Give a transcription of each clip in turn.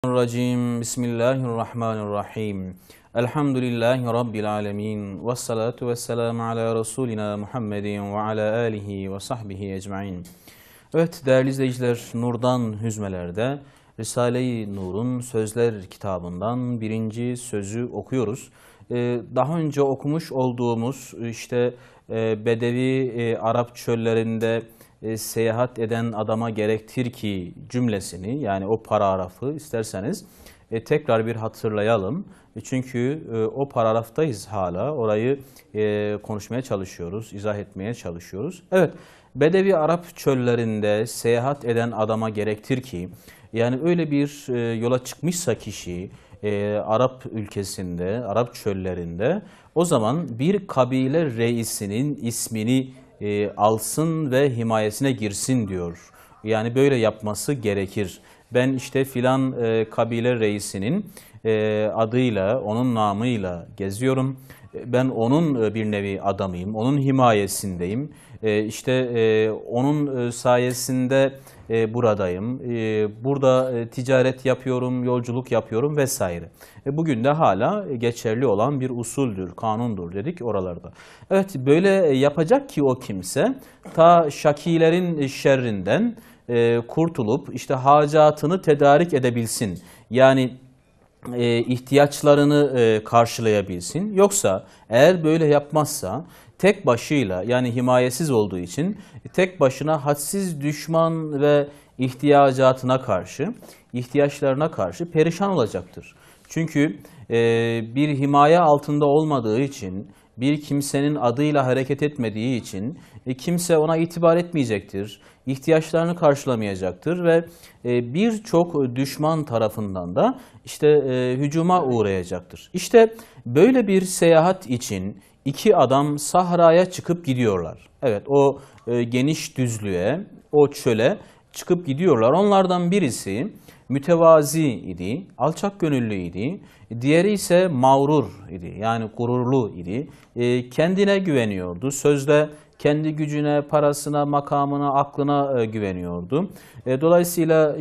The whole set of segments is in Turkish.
Racim. Bismillahirrahmanirrahim. Elhamdülillahi Rabbil alemin. Vessalatu vesselamu ala Resulina Muhammedin ve ala alihi ve sahbihi ecmain. Evet değerli izleyiciler, Nur'dan Hüzmeler'de Risale-i Nur'un Sözler kitabından birinci sözü okuyoruz. Daha önce okumuş olduğumuz Bedevi Arap çöllerinde seyahat eden adama gerektir ki cümlesini, yani o paragrafı isterseniz tekrar bir hatırlayalım. Çünkü o paragraftayız hala. Orayı konuşmaya çalışıyoruz, izah etmeye çalışıyoruz. Evet, Bedevi Arap çöllerinde seyahat eden adama gerektir ki, yani öyle bir yola çıkmışsa kişi Arap ülkesinde, Arap çöllerinde, o zaman bir kabile reisinin ismini alsın ve himayesine girsin diyor. Yani böyle yapması gerekir. Ben işte filan kabile reisinin adıyla, onun namıyla geziyorum. Ben onun bir nevi adamıyım, onun himayesindeyim. Onun sayesinde buradayım. Burada ticaret yapıyorum, yolculuk yapıyorum vesaire. Bugün de hala geçerli olan bir usuldür, kanundur dedik oralarda. Evet, böyle yapacak ki o kimse ta şakilerin şerrinden kurtulup işte hacatını tedarik edebilsin. Yani ihtiyaçlarını karşılayabilsin. Yoksa eğer böyle yapmazsa tek başıyla, yani himayesiz olduğu için tek başına hadsiz düşman ve ihtiyaçlarına karşı perişan olacaktır. Çünkü bir himaye altında olmadığı için, bir kimsenin adıyla hareket etmediği için kimse ona itibar etmeyecektir, ihtiyaçlarını karşılamayacaktır ve birçok düşman tarafından da hücuma uğrayacaktır. İşte böyle bir seyahat için iki adam sahraya çıkıp gidiyorlar. Evet, o geniş düzlüğe, o çöle çıkıp gidiyorlar. Onlardan birisi mütevazi idi, alçak gönüllü idi. Diğeri ise mağrur idi, yani gururlu idi. Kendine güveniyordu. Sözde kendi gücüne, parasına, makamına, aklına güveniyordu. Dolayısıyla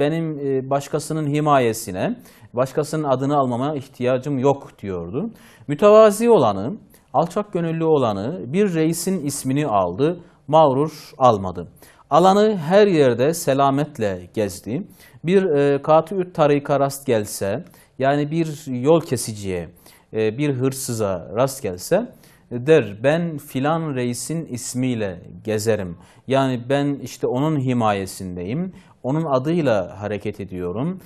benim başkasının himayesine, başkasının adını almama ihtiyacım yok diyordu. Mütevazi olanı, alçak gönüllü olanı bir reisin ismini aldı, mağrur almadı. Alanı her yerde selametle gezdi. Bir katı-ü tarika rast gelse, yani bir yol kesiciye, bir hırsıza rast gelse der, ben filan reisin ismiyle gezerim. Yani ben onun himayesindeyim, onun adıyla hareket ediyorum.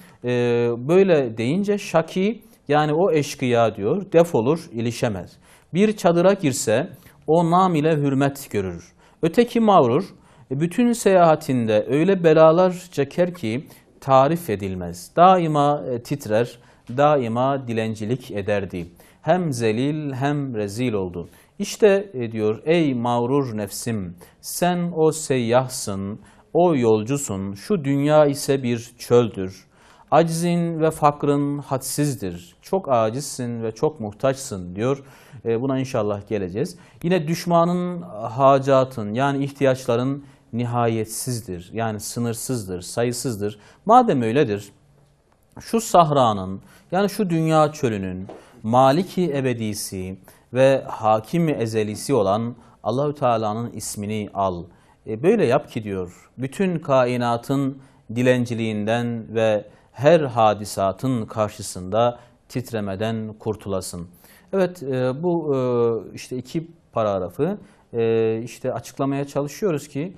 Böyle deyince şaki, yani o eşkıya diyor, defolur, ilişemez. Bir çadıra girse o nam ile hürmet görür. Öteki mağrur bütün seyahatinde öyle belalar çeker ki tarif edilmez. Daima titrer, daima dilencilik ederdi. Hem zelil hem rezil oldu. İşte diyor, ey mağrur nefsim, sen o seyyahsın, o yolcusun, şu dünya ise bir çöldür. Aczin ve fakrın hadsizdir. Çok acizsin ve çok muhtaçsın diyor. Buna inşallah geleceğiz. Yine düşmanın hacatın, yani ihtiyaçların nihayetsizdir. Yani sınırsızdır, sayısızdır. Madem öyledir, şu sahranın, yani şu dünya çölünün Maliki ebedisi ve Hakimi ezelisi olan Allahü Teala'nın ismini al. Böyle yap ki diyor, bütün kainatın dilenciliğinden ve her hadisatın karşısında titremeden kurtulasın. Evet, bu iki paragrafı açıklamaya çalışıyoruz ki,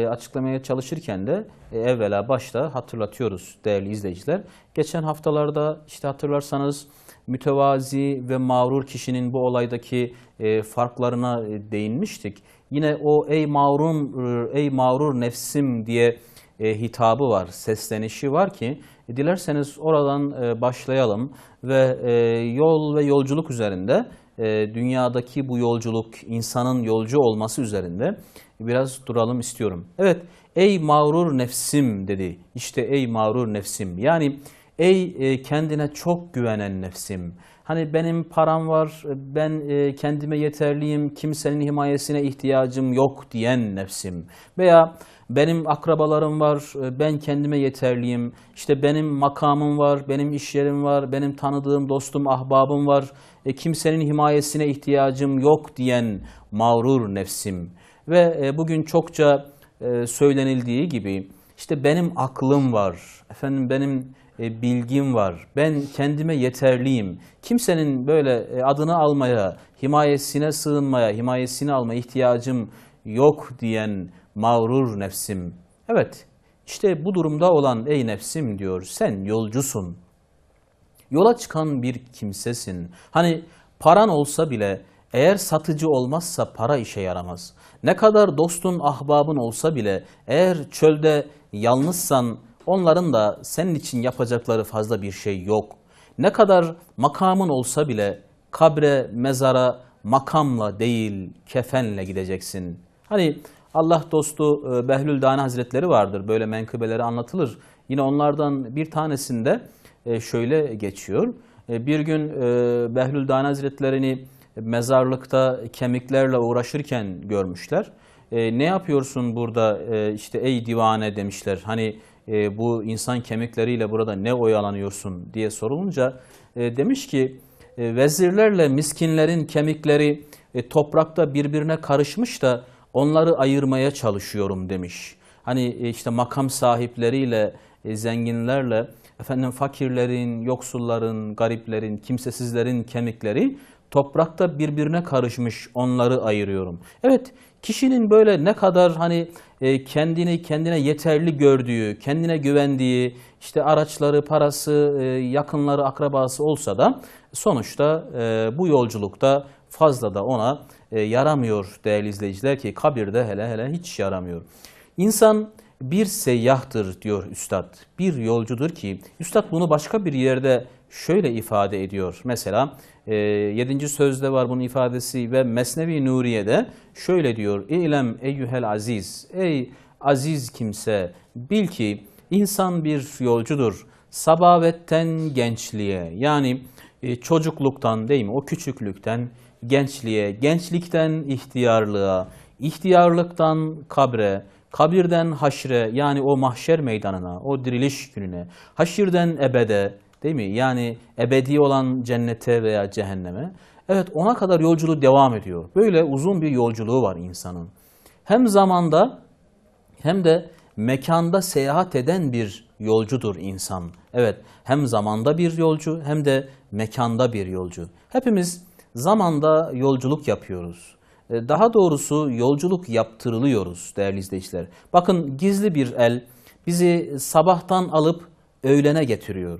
açıklamaya çalışırken de evvela başta hatırlatıyoruz değerli izleyiciler. Geçen haftalarda hatırlarsanız mütevazi ve mağrur kişinin bu olaydaki farklarına değinmiştik. Yine o ey mağrur nefsim diye hitabı var, seslenişi var ki dilerseniz oradan başlayalım ve yol ve yolculuk üzerinde, dünyadaki bu yolculuk, insanın yolcu olması üzerinde biraz duralım istiyorum. Evet, ey mağrur nefsim dedi. İşte ey mağrur nefsim, yani Ey kendine çok güvenen nefsim. Hani benim param var, ben kendime yeterliyim, kimsenin himayesine ihtiyacım yok diyen nefsim. Veya benim akrabalarım var, ben kendime yeterliyim. İşte benim makamım var, benim iş yerim var, benim tanıdığım dostum, ahbabım var. Kimsenin himayesine ihtiyacım yok diyen mağrur nefsim. Ve bugün çokça söylenildiği gibi işte benim aklım var, efendim benim bilgim var, ben kendime yeterliyim. Kimsenin böyle adını almaya, himayesine sığınmaya, himayesini almaya ihtiyacım yok diyen mağrur nefsim. Evet, işte bu durumda olan ey nefsim diyor, sen yolcusun. Yola çıkan bir kimsesin. Hani paran olsa bile eğer satıcı olmazsa para işe yaramaz. Ne kadar dostun, ahbabın olsa bile eğer çölde yalnızsan onların da senin için yapacakları fazla bir şey yok. Ne kadar makamın olsa bile kabre, mezara makamla değil kefenle gideceksin. Hani Allah dostu Behlül Dani Hazretleri vardır. Böyle menkıbeleri anlatılır. Yine onlardan bir tanesinde şöyle geçiyor. Bir gün Behlül Dani Hazretleri'ni mezarlıkta kemiklerle uğraşırken görmüşler. Ne yapıyorsun burada işte ey divane demişler. Hani bu insan kemikleriyle burada ne oyalanıyorsun diye sorulunca demiş ki vezirlerle miskinlerin kemikleri toprakta birbirine karışmış da onları ayırmaya çalışıyorum demiş. Hani işte makam sahipleriyle zenginlerle efendim fakirlerin, yoksulların, gariplerin, kimsesizlerin kemikleri toprakta birbirine karışmış, onları ayırıyorum. Evet, kişinin böyle ne kadar hani kendine yeterli gördüğü, kendine güvendiği, işte araçları, parası, yakınları, akrabası olsa da sonuçta bu yolculukta fazla da ona yaramıyor değerli izleyiciler ki kabirde hele hele hiç yaramıyor. İnsan bir seyyahtır diyor Üstad. Bir yolcudur ki, Üstad bunu başka bir yerde şöyle ifade ediyor. Mesela 7. sözde var bunun ifadesi ve Mesnevi Nuriye'de şöyle diyor. İ'lem eyyuhel aziz. Ey aziz kimse bil ki insan bir yolcudur. Sabavetten gençliğe yani çocukluktan değil mi o küçüklükten gençliğe, gençlikten ihtiyarlığa, ihtiyarlıktan kabre, kabirden haşre yani o mahşer meydanına, o diriliş gününe, haşirden ebede değil mi? Yani ebedi olan cennete veya cehenneme. Evet ona kadar yolculuğu devam ediyor. Böyle uzun bir yolculuğu var insanın. Hem zamanda hem de mekanda seyahat eden bir yolcudur insan. Evet hem zamanda bir yolcu hem de mekanda bir yolcu. Hepimiz zamanda yolculuk yapıyoruz. Daha doğrusu yolculuk yaptırılıyoruz değerli izleyiciler. Bakın gizli bir el bizi sabahtan alıp öğlene getiriyor.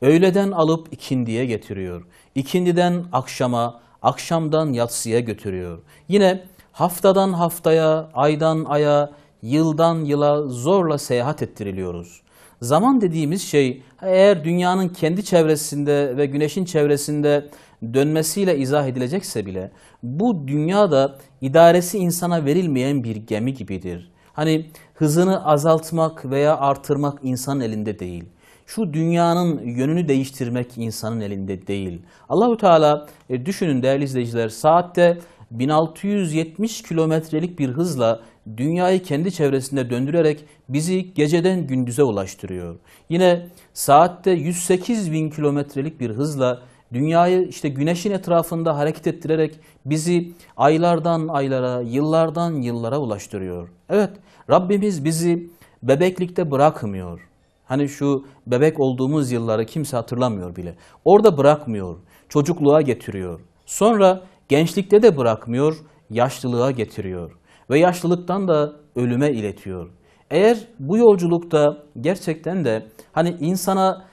Öğleden alıp ikindiye getiriyor. İkindiden akşama, akşamdan yatsıya götürüyor. Yine haftadan haftaya, aydan aya, yıldan yıla zorla seyahat ettiriliyoruz. Zaman dediğimiz şey eğer dünyanın kendi çevresinde ve güneşin çevresinde dönmesiyle izah edilecekse bile bu dünyada idaresi insana verilmeyen bir gemi gibidir. Hani hızını azaltmak veya artırmak insanın elinde değil. Şu dünyanın yönünü değiştirmek insanın elinde değil. Allahu Teala düşünün değerli izleyiciler saatte 1670 kilometrelik bir hızla dünyayı kendi çevresinde döndürerek bizi geceden gündüze ulaştırıyor. Yine saatte 108 bin kilometrelik bir hızla dünyayı işte güneşin etrafında hareket ettirerek bizi aylardan aylara, yıllardan yıllara ulaştırıyor. Evet, Rabbimiz bizi bebeklikte bırakmıyor. Hani şu bebek olduğumuz yılları kimse hatırlamıyor bile. Orada bırakmıyor, çocukluğa getiriyor. Sonra gençlikte de bırakmıyor, yaşlılığa getiriyor. Ve yaşlılıktan da ölüme iletiyor. Eğer bu yolculukta gerçekten de hani insana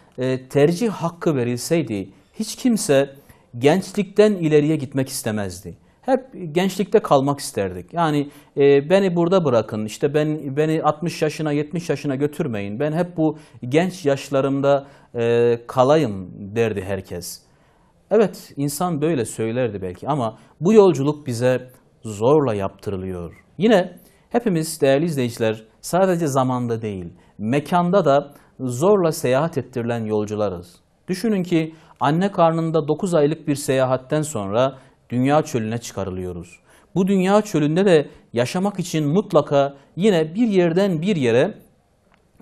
tercih hakkı verilseydi hiç kimse gençlikten ileriye gitmek istemezdi. Hep gençlikte kalmak isterdik. Yani beni burada bırakın, işte beni 60 yaşına 70 yaşına götürmeyin. Ben hep bu genç yaşlarımda kalayım derdi herkes. Evet insan böyle söylerdi belki ama bu yolculuk bize zorla yaptırılıyor. Yine hepimiz değerli izleyiciler sadece zamanda değil, mekanda da zorla seyahat ettirilen yolcularız. Düşünün ki anne karnında 9 aylık bir seyahatten sonra dünya çölüne çıkarılıyoruz. Bu dünya çölünde de yaşamak için mutlaka yine bir yerden bir yere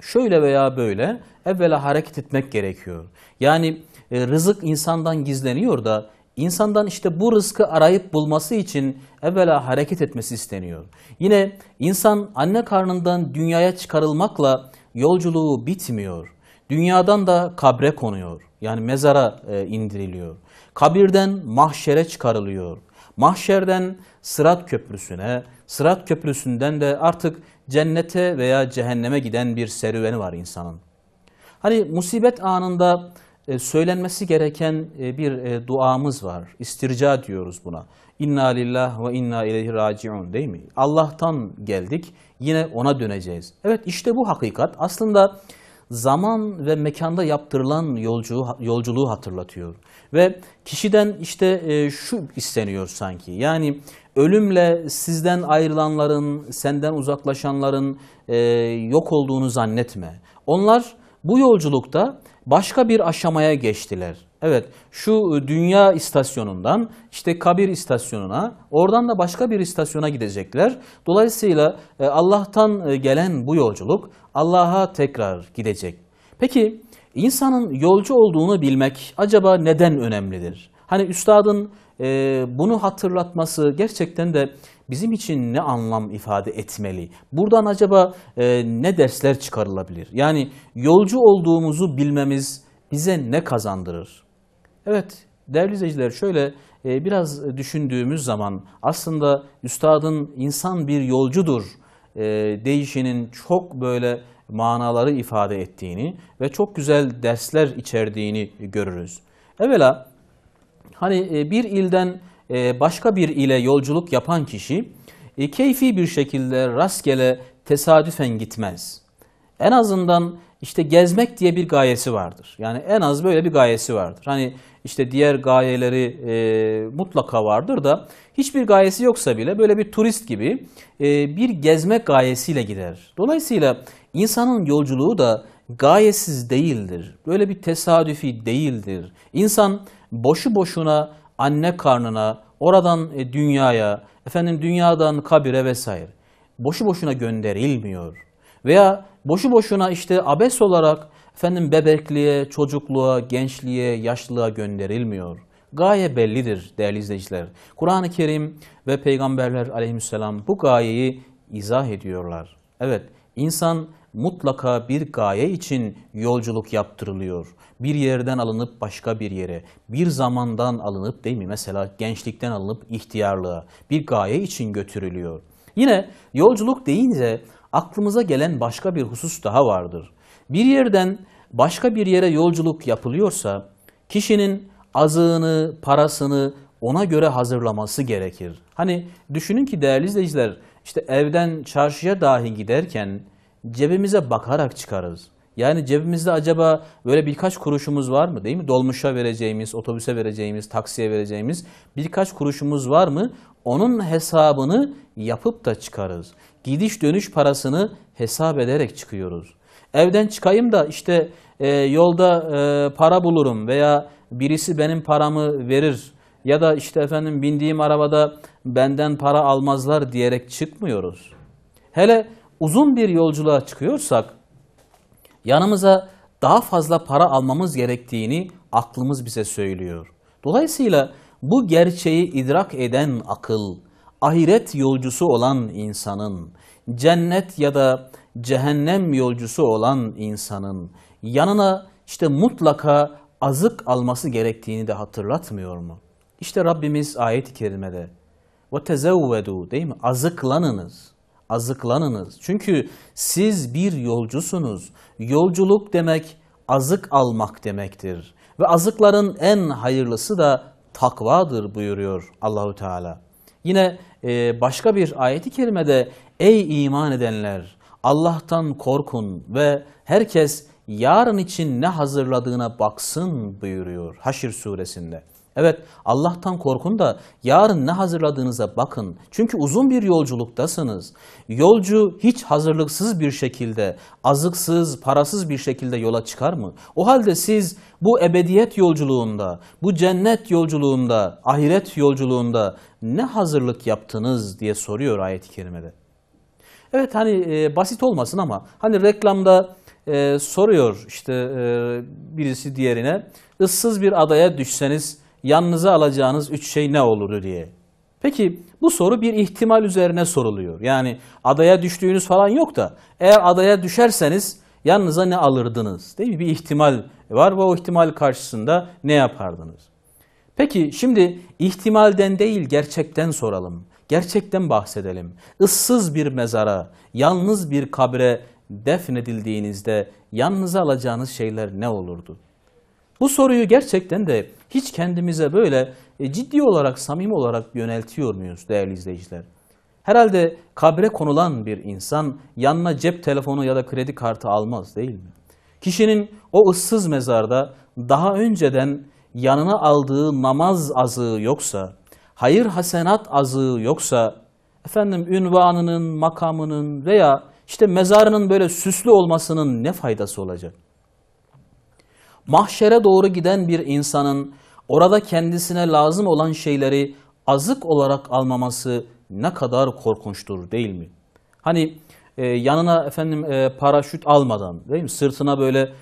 şöyle veya böyle evvela hareket etmek gerekiyor. Yani rızık insandan gizleniyor da insandan işte bu rızkı arayıp bulması için evvela hareket etmesi isteniyor. Yine insan anne karnından dünyaya çıkarılmakla yolculuğu bitmiyor. Dünyadan da kabre konuyor. Yani mezara indiriliyor. Kabirden mahşere çıkarılıyor. Mahşerden Sırat Köprüsü'ne, Sırat Köprüsü'nden de artık cennete veya cehenneme giden bir serüveni var insanın. Hani musibet anında söylenmesi gereken bir duamız var. İstirca diyoruz buna. İnna lillah ve inna ileyhi raciun, değil mi? Allah'tan geldik, yine ona döneceğiz. Evet, işte bu hakikat aslında zaman ve mekanda yaptırılan yolculuğu hatırlatıyor. Ve kişiden işte şu isteniyor sanki. Yani ölümle sizden ayrılanların, senden uzaklaşanların yok olduğunu zannetme. Onlar bu yolculukta başka bir aşamaya geçtiler. Evet, şu dünya istasyonundan işte kabir istasyonuna, oradan da başka bir istasyona gidecekler. Dolayısıyla Allah'tan gelen bu yolculuk Allah'a tekrar gidecek. Peki insanın yolcu olduğunu bilmek acaba neden önemlidir? Hani üstadın bunu hatırlatması gerçekten de bizim için ne anlam ifade etmeli? Buradan acaba ne dersler çıkarılabilir? Yani yolcu olduğumuzu bilmemiz bize ne kazandırır? Evet, değerli izleyiciler, şöyle biraz düşündüğümüz zaman aslında üstadın insan bir yolcudur deyişinin çok böyle manaları ifade ettiğini ve çok güzel dersler içerdiğini görürüz. Evvela hani bir ilden başka bir ile yolculuk yapan kişi keyfi bir şekilde rastgele tesadüfen gitmez. En azından işte gezmek diye bir gayesi vardır. Yani en az böyle bir gayesi vardır. Hani işte diğer gayeleri mutlaka vardır da hiçbir gayesi yoksa bile böyle bir turist gibi bir gezmek gayesiyle gider. Dolayısıyla insanın yolculuğu da gayesiz değildir. Böyle bir tesadüfi değildir. İnsan boşu boşuna anne karnına, oradan dünyaya, dünyadan kabire vesaire boşu boşuna gönderilmiyor. Veya boşu boşuna işte abes olarak bebekliğe, çocukluğa, gençliğe, yaşlılığa gönderilmiyor. Gaye bellidir değerli izleyiciler. Kur'an-ı Kerim ve Peygamberler aleyhisselam bu gayeyi izah ediyorlar. Evet, insan mutlaka bir gaye için yolculuk yaptırılıyor. Bir yerden alınıp başka bir yere, bir zamandan alınıp, değil mi? Mesela gençlikten alınıp ihtiyarlığa bir gaye için götürülüyor. Yine yolculuk deyince aklımıza gelen başka bir husus daha vardır. Bir yerden başka bir yere yolculuk yapılıyorsa kişinin azığını, parasını ona göre hazırlaması gerekir. Hani düşünün ki değerli izleyiciler, işte evden çarşıya dahi giderken cebimize bakarak çıkarız. Yani cebimizde acaba böyle birkaç kuruşumuz var mı, değil mi? Dolmuşa vereceğimiz, otobüse vereceğimiz, taksiye vereceğimiz birkaç kuruşumuz var mı? Onun hesabını yapıp da çıkarız. Gidiş dönüş parasını hesap ederek çıkıyoruz. Evden çıkayım da işte yolda para bulurum veya birisi benim paramı verir ya da işte bindiğim arabada benden para almazlar diyerek çıkmıyoruz. Hele uzun bir yolculuğa çıkıyorsak yanımıza daha fazla para almamız gerektiğini aklımız bize söylüyor. Dolayısıyla bu gerçeği idrak eden akıl, ahiret yolcusu olan insanın, cennet ya da cehennem yolcusu olan insanın yanına işte mutlaka azık alması gerektiğini de hatırlatmıyor mu? İşte Rabbimiz ayet-i kerimede وَتَزَوَّدُوا, değil mi? Azıklanınız. Azıklanınız. Çünkü siz bir yolcusunuz. Yolculuk demek azık almak demektir. Ve azıkların en hayırlısı da takvadır buyuruyor Allahu Teala. Yine başka bir ayet-i kerimede ey iman edenler Allah'tan korkun ve herkes yarın için ne hazırladığına baksın buyuruyor Haşr suresinde. Evet, Allah'tan korkun da yarın ne hazırladığınıza bakın. Çünkü uzun bir yolculuktasınız. Yolcu hiç hazırlıksız bir şekilde, azıksız, parasız bir şekilde yola çıkar mı? O halde siz bu ebediyet yolculuğunda, bu cennet yolculuğunda, ahiret yolculuğunda ne hazırlık yaptınız diye soruyor ayet-i kerimede. Evet, hani basit olmasın ama hani reklamda soruyor işte birisi diğerine, ıssız bir adaya düşseniz yanınıza alacağınız 3 şey ne olurdu diye. Peki bu soru bir ihtimal üzerine soruluyor. Yani adaya düştüğünüz falan yok da eğer adaya düşerseniz yanınıza ne alırdınız? Değil mi? Bir ihtimal var ve o ihtimal karşısında ne yapardınız? Peki şimdi ihtimalden değil gerçekten soralım. Gerçekten bahsedelim. Issız bir mezara, yalnız bir kabre defnedildiğinizde yanınıza alacağınız şeyler ne olurdu? Bu soruyu gerçekten de hiç kendimize böyle ciddi olarak, samimi olarak yöneltiyor muyuz değerli izleyiciler? Herhalde kabre konulan bir insan yanına cep telefonu ya da kredi kartı almaz değil mi? Kişinin o ıssız mezarda daha önceden yanına aldığı namaz azığı yoksa, hayır hasenat azığı yoksa, efendim ünvanının, makamının veya işte mezarının böyle süslü olmasının ne faydası olacak? Mahşere doğru giden bir insanın orada kendisine lazım olan şeyleri azık olarak almaması ne kadar korkunçtur değil mi? Hani yanına efendim paraşüt almadan, değil mi? Sırtına böyle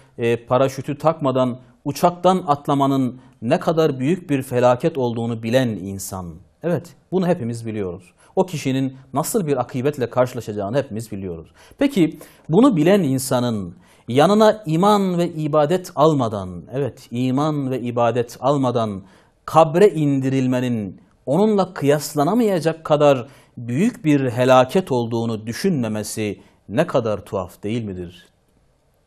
paraşütü takmadan uçaktan atlamanın ne kadar büyük bir felaket olduğunu bilen insan. Evet, bunu hepimiz biliyoruz. O kişinin nasıl bir akıbetle karşılaşacağını hepimiz biliyoruz. Peki bunu bilen insanın yanına iman ve ibadet almadan, evet iman ve ibadet almadan kabre indirilmenin onunla kıyaslanamayacak kadar büyük bir helaket olduğunu düşünmemesi ne kadar tuhaf değil midir?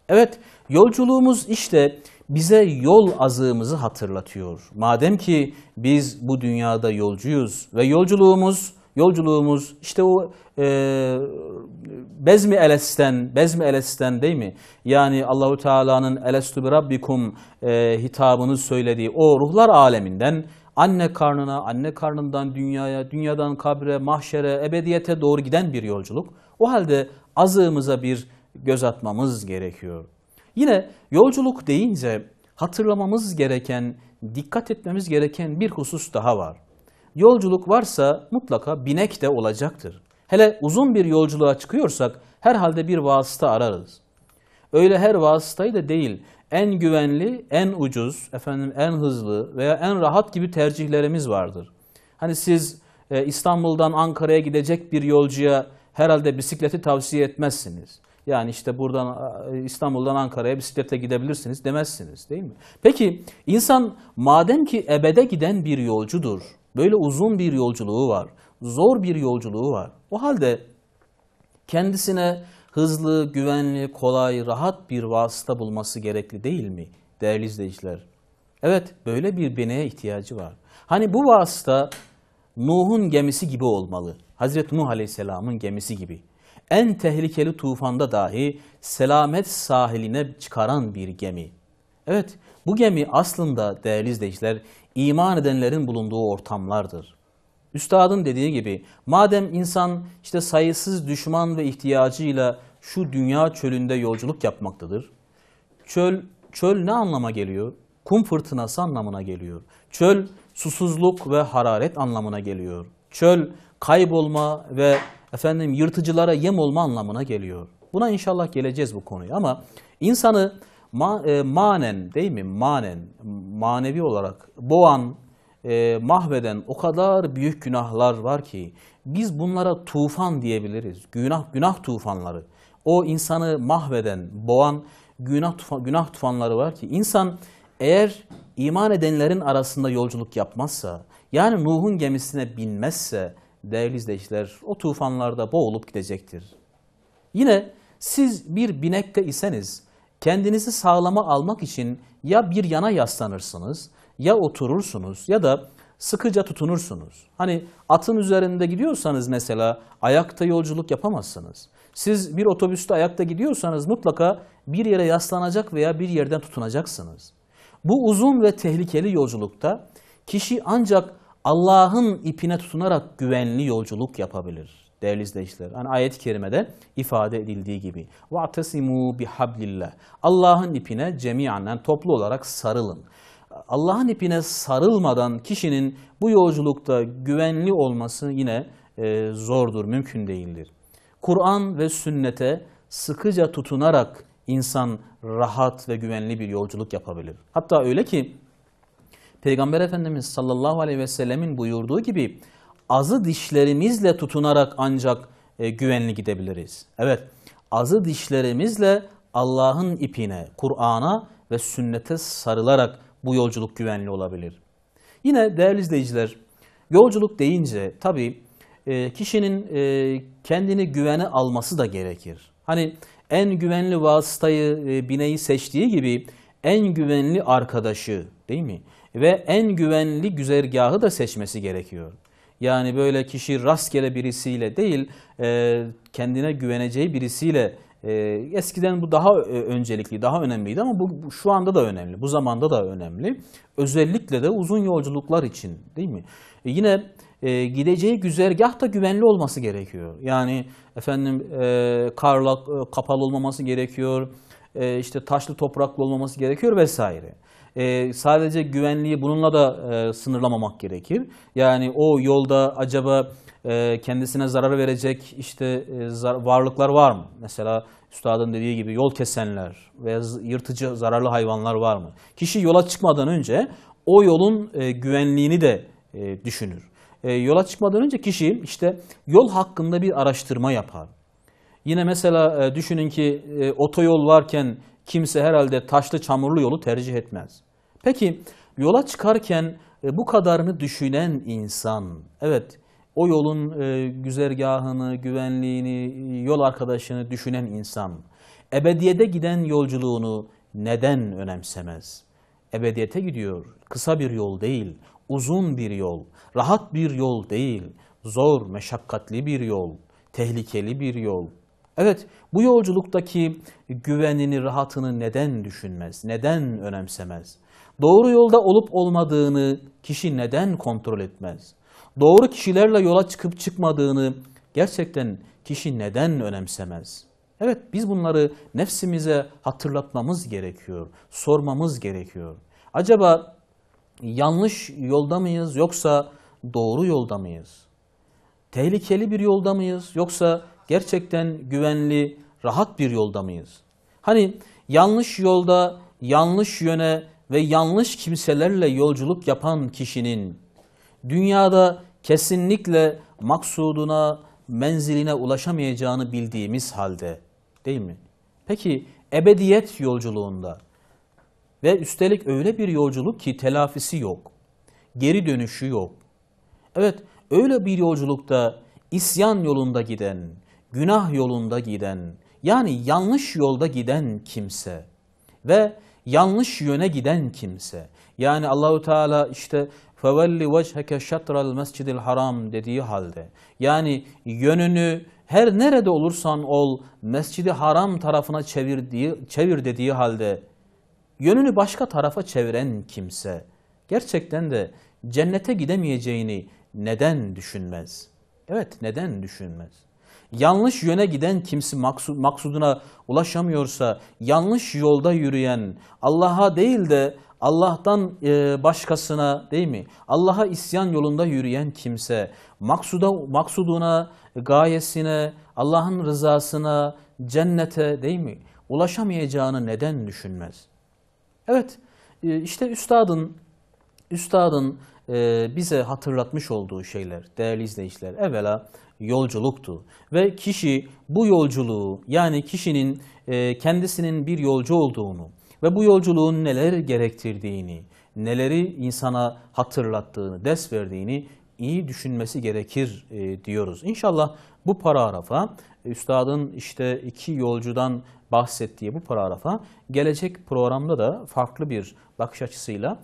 Evet, yolculuğumuz işte bize yol azığımızı hatırlatıyor. Madem ki biz bu dünyada yolcuyuz ve yolculuğumuz işte o bezmi elesten değil mi? Yani Allahu Teala'nın elestu bi rabbikum hitabını söylediği o ruhlar aleminden anne karnına, anne karnından dünyaya, dünyadan kabre, mahşere, ebediyete doğru giden bir yolculuk. O halde azığımıza bir göz atmamız gerekiyor. Yine yolculuk deyince hatırlamamız gereken, dikkat etmemiz gereken bir husus daha var. Yolculuk varsa mutlaka binek de olacaktır. Hele uzun bir yolculuğa çıkıyorsak herhalde bir vasıta ararız. Öyle her vasıtayı da değil, en güvenli, en ucuz, efendim en hızlı veya en rahat gibi tercihlerimiz vardır. Hani siz İstanbul'dan Ankara'ya gidecek bir yolcuya herhalde bisikleti tavsiye etmezsiniz. Yani işte buradan İstanbul'dan Ankara'ya bisikletle gidebilirsiniz demezsiniz değil mi? Peki insan madem ki ebede giden bir yolcudur, böyle uzun bir yolculuğu var, zor bir yolculuğu var. O halde kendisine hızlı, güvenli, kolay, rahat bir vasıta bulması gerekli değil mi değerli izleyiciler? Evet, böyle bir bineğe ihtiyacı var. Hani bu vasıta Nuh'un gemisi gibi olmalı. Hazreti Nuh Aleyhisselam'ın gemisi gibi. En tehlikeli tufanda dahi selamet sahiline çıkaran bir gemi. Evet, bu gemi aslında değerli izleyiciler iman edenlerin bulunduğu ortamlardır. Üstadın dediği gibi madem insan işte sayısız düşman ve ihtiyacıyla şu dünya çölünde yolculuk yapmaktadır. Çöl ne anlama geliyor? Kum fırtınası anlamına geliyor. Çöl susuzluk ve hararet anlamına geliyor. Çöl kaybolma ve efendim yırtıcılara yem olma anlamına geliyor. Buna inşallah geleceğiz bu konuya ama insanı manen değil mi? Manevi olarak boğan, mahveden o kadar büyük günahlar var ki biz bunlara tufan diyebiliriz. Günah tufanları. O insanı mahveden, boğan günah tufanları var ki insan eğer iman edenlerin arasında yolculuk yapmazsa, yani Nuh'un gemisine binmezse değerli izleyiciler o tufanlarda boğulup gidecektir. Yine siz bir binekte iseniz kendinizi sağlama almak için ya bir yana yaslanırsınız ya oturursunuz ya da sıkıca tutunursunuz. Hani atın üzerinde gidiyorsanız mesela ayakta yolculuk yapamazsınız. Siz bir otobüste ayakta gidiyorsanız mutlaka bir yere yaslanacak veya bir yerden tutunacaksınız. Bu uzun ve tehlikeli yolculukta Kişi ancak Allah'ın ipine tutunarak güvenli yolculuk yapabilir. Değerli izleyiciler, hani ayet-i kerimede ifade edildiği gibi وَاَعْتَسِمُوا بِحَبْلِ اللّٰهِ Allah'ın ipine cemiyen, toplu olarak sarılın. Allah'ın ipine sarılmadan kişinin bu yolculukta güvenli olması yine zordur, mümkün değildir. Kur'an ve sünnete sıkıca tutunarak insan rahat ve güvenli bir yolculuk yapabilir. Hatta öyle ki Peygamber Efendimiz sallallahu aleyhi ve sellemin buyurduğu gibi azı dişlerimizle tutunarak ancak güvenli gidebiliriz. Evet, azı dişlerimizle Allah'ın ipine, Kur'an'a ve sünnete sarılarak bu yolculuk güvenli olabilir. Yine değerli izleyiciler, yolculuk deyince tabii kişinin kendini güvene alması da gerekir. Hani en güvenli vasıtayı bineği seçtiği gibi en güvenli arkadaşı, değil mi? Ve en güvenli güzergahı da seçmesi gerekiyor. Yani böyle kişi rastgele birisiyle değil, kendine güveneceği birisiyle, eskiden bu daha öncelikli, daha önemliydi ama bu şu anda da önemli, bu zamanda da önemli. Özellikle de uzun yolculuklar için, değil mi? Yine gideceği güzergah da güvenli olması gerekiyor. Yani efendim karla kapalı olmaması gerekiyor, işte taşlı topraklı olmaması gerekiyor vesaire. Sadece güvenliği bununla da sınırlamamak gerekir. Yani o yolda acaba kendisine zarar verecek işte varlıklar var mı? Mesela üstadın dediği gibi yol kesenler veya yırtıcı zararlı hayvanlar var mı? Kişi yola çıkmadan önce o yolun güvenliğini de düşünür. Yola çıkmadan önce kişi işte yol hakkında bir araştırma yapar. Yine mesela düşünün ki otoyol varken kimse herhalde taşlı çamurlu yolu tercih etmez. Peki yola çıkarken bu kadarını düşünen insan, evet o yolun güzergahını, güvenliğini, yol arkadaşını düşünen insan, ebediyete giden yolculuğunu neden önemsemez? Ebediyete gidiyor, kısa bir yol değil, uzun bir yol, rahat bir yol değil, zor, meşakkatli bir yol, tehlikeli bir yol. Evet, bu yolculuktaki güvenini, rahatını neden düşünmez, neden önemsemez? Doğru yolda olup olmadığını kişi neden kontrol etmez? Doğru kişilerle yola çıkıp çıkmadığını gerçekten kişi neden önemsemez? Evet, biz bunları nefsimize hatırlatmamız gerekiyor, sormamız gerekiyor. Acaba yanlış yolda mıyız yoksa doğru yolda mıyız? Tehlikeli bir yolda mıyız yoksa gerçekten güvenli, rahat bir yolda mıyız? Hani yanlış yolda, yanlış yöne ve yanlış kimselerle yolculuk yapan kişinin dünyada kesinlikle maksuduna, menziline ulaşamayacağını bildiğimiz halde, değil mi? Peki ebediyet yolculuğunda ve üstelik öyle bir yolculuk ki telafisi yok, geri dönüşü yok. Evet, öyle bir yolculukta isyan yolunda giden, günah yolunda giden, yani yanlış yolda giden kimse ve yanlış yöne giden kimse, yani Allahu Teala işte فَوَلِّ وَجْهَكَ شَطْرَ الْمَسْجِدِ الْحَرَامِ dediği halde, yani yönünü her nerede olursan ol Mescid-i Haram tarafına çevir dediği halde, yönünü başka tarafa çeviren kimse gerçekten de cennete gidemeyeceğini neden düşünmez? Evet, neden düşünmez? Yanlış yöne giden kimse maksuduna ulaşamıyorsa, yanlış yolda yürüyen, Allah'a değil de Allah'tan başkasına, değil mi? Allah'a isyan yolunda yürüyen kimse maksuduna, gayesine, Allah'ın rızasına, cennete, değil mi? Ulaşamayacağını neden düşünmez? Evet, işte üstadın bize hatırlatmış olduğu şeyler, değerli izleyiciler, evvela yolculuktu. Ve kişi bu yolculuğu, yani kişinin kendisinin bir yolcu olduğunu ve bu yolculuğun neler gerektirdiğini, neleri insana hatırlattığını, ders verdiğini iyi düşünmesi gerekir diyoruz. İnşallah bu paragrafa, üstadın işte iki yolcudan bahsettiği bu paragrafa gelecek programda da farklı bir bakış açısıyla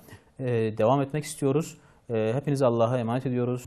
devam etmek istiyoruz. Hepinizi Allah'a emanet ediyoruz.